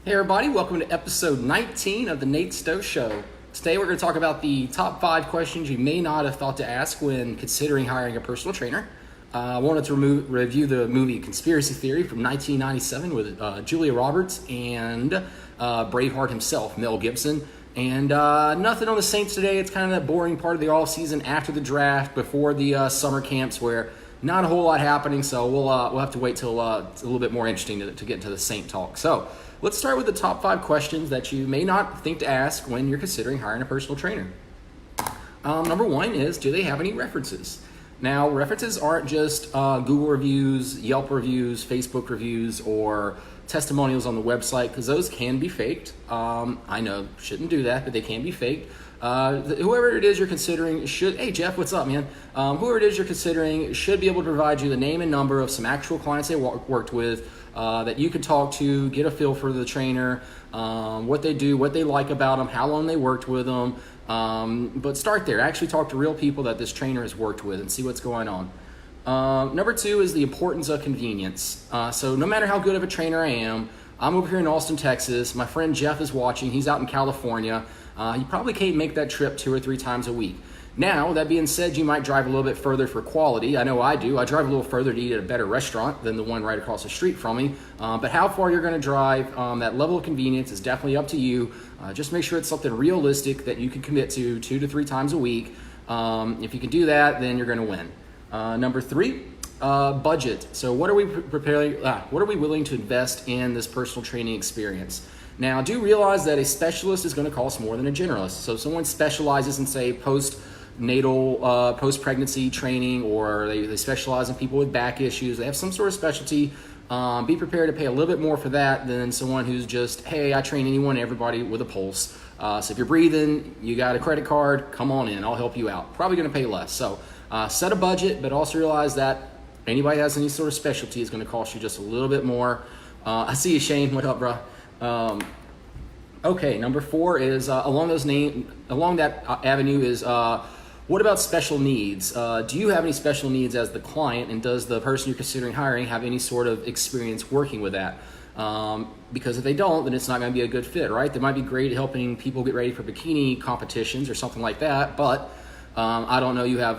Hey everybody, welcome to episode 19 of the Nate Stowe Show. Today we're going to talk about the top 5 questions you may not have thought to ask when considering hiring a personal trainer. I wanted to review the movie Conspiracy Theory from 1997 with Julia Roberts and Braveheart himself, Mel Gibson. And nothing on the Saints today. It's kind of that boring part of the off-season after the draft, before the summer camps where not a whole lot happening, so we'll have to wait till it's a little bit more interesting to get into the Saint talk. So let's start with the top 5 questions that you may not think to ask when you're considering hiring a personal trainer. Number 1 is, do they have any references? Now, references aren't just Google reviews, Yelp reviews, Facebook reviews, or testimonials on the website, because those can be faked. I know, shouldn't do that, but they can be faked. Whoever it is you're considering should, hey Jeff, what's up, man? Whoever it is you're considering should be able to provide you the name and number of some actual clients they worked with, that you can talk to, get a feel for the trainer, what they do, what they like about them, how long they worked with them. But start there. Actually talk to real people that this trainer has worked with and see what's going on. Number 2 is the importance of convenience. So no matter how good of a trainer I am, I'm over here in Austin, Texas. My friend Jeff is watching. He's out in California. He probably can't make that trip 2 or 3 times a week. Now, that being said, you might drive a little bit further for quality. I know I do. I drive a little further to eat at a better restaurant than the one right across the street from me. But how far you're going to drive, that level of convenience is definitely up to you. Just make sure it's something realistic that you can commit to 2 to 3 times a week. If you can do that, then you're going to win. Number 3, budget. So what are we willing to invest in this personal training experience? Now, do realize that a specialist is going to cost more than a generalist. So if someone specializes in, say, post-natal, post-pregnancy training, or they specialize in people with back issues, they have some sort of specialty, be prepared to pay a little bit more for that than someone who's just, hey, I train anyone and everybody with a pulse. So if you're breathing, you got a credit card, come on in, I'll help you out. Probably going to pay less. So set a budget, but also realize that anybody that has any sort of specialty is going to cost you just a little bit more. I see you, Shane. What up, bro? Okay, number 4 is along that avenue is what about special needs? Do you have any special needs as the client, and does the person you're considering hiring have any sort of experience working with that? Because if they don't, then it's not going to be a good fit, right? They might be great at helping people get ready for bikini competitions or something like that, but I don't know, you have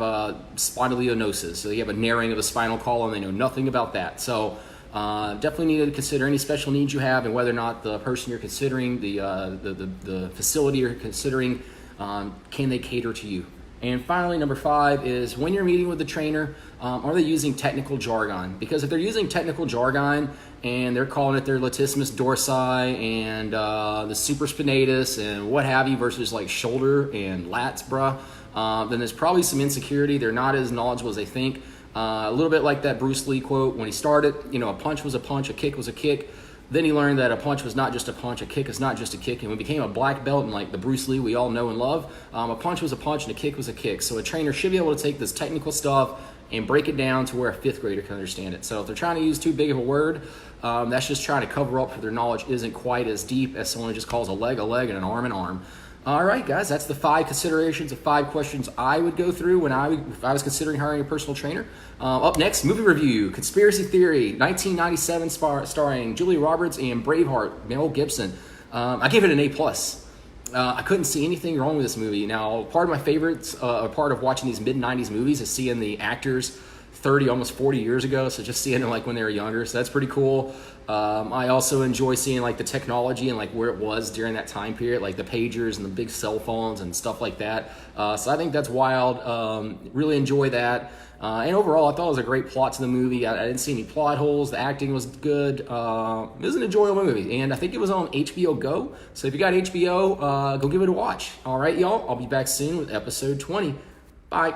spondylosis, so you have a narrowing of the spinal column, they know nothing about that. So definitely need to consider any special needs you have, and whether or not the person you're considering, the facility you're considering, can they cater to you? And finally, number 5 is, when you're meeting with the trainer, are they using technical jargon? Because if they're using technical jargon and they're calling it their latissimus dorsi and the supraspinatus and what have you versus like shoulder and lats, bruh, then there's probably some insecurity. They're not as knowledgeable as they think. A little bit like that Bruce Lee quote when he started, a punch was a punch, a kick was a kick. Then he learned that a punch was not just a punch, a kick is not just a kick. And when he became a black belt, and like the Bruce Lee we all know and love, a punch was a punch and a kick was a kick. So a trainer should be able to take this technical stuff and break it down to where a 5th grader can understand it. So if they're trying to use too big of a word, that's just trying to cover up for their knowledge isn't quite as deep as someone who just calls a leg and an arm. All right, guys, that's the 5 considerations of 5 questions I would go through if I was considering hiring a personal trainer. Up next, movie review, Conspiracy Theory, 1997, starring Julia Roberts and Braveheart, Mel Gibson. I gave it an A+. I couldn't see anything wrong with this movie. Now, part of my favorites, part of watching these mid-90s movies is seeing the actors 30, almost 40 years ago, so just seeing them like when they were younger, so that's pretty cool. I also enjoy seeing like the technology and like where it was during that time period, like the pagers and the big cell phones and stuff like that. So I think that's wild. Really enjoy that. And overall, I thought it was a great plot to the movie. I didn't see any plot holes. The acting was good. It was an enjoyable movie, and I think it was on HBO Go. So if you got HBO, go give it a watch. All right, y'all. I'll be back soon with episode 20. Bye.